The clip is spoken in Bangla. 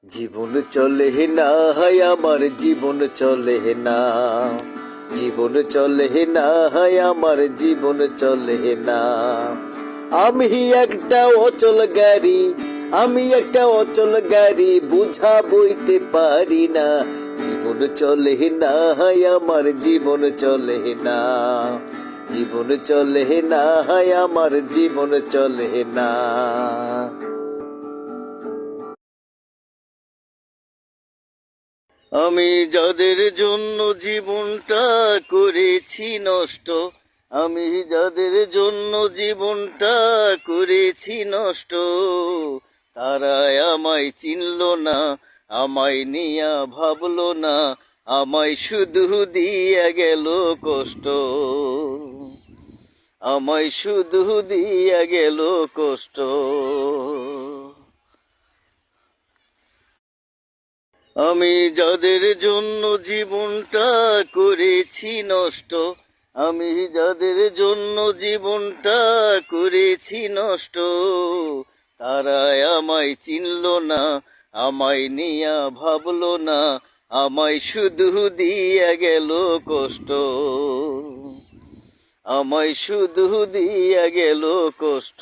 জীবন চলে না হায় আমার জীবন চলে না, জীবন চলে না হায় আমার জীবন চলে না। আমি একটা অচল গাড়ি, আমি একটা অচল গাড়ি, বুঝা বইতে পারি না। জীবন চলে না হায় আমার জীবন চলে না, জীবন চলে না হায় আমার জীবন চলে না। আমি যাদের জন্য জীবনটা করেছি নষ্ট, আমি যাদের জন্য জীবনটা করেছি নষ্ট, তারা আমায় চিনল না, আমায় নিয়া ভাবলো না, আমায় শুধু দিয়া গেল কষ্ট, আমায় শুধু দিয়া গেল কষ্ট। আমি যাদের জন্য জীবনটা করেছি নষ্ট, আমি যাদের জন্য জীবনটা করেছি নষ্ট, তারা আমায় চিনল না, আমায় নিয়া ভাবলো না, আমায় শুধু দিয়া গেল কষ্ট, আমায় শুধু দিয়া গেল কষ্ট।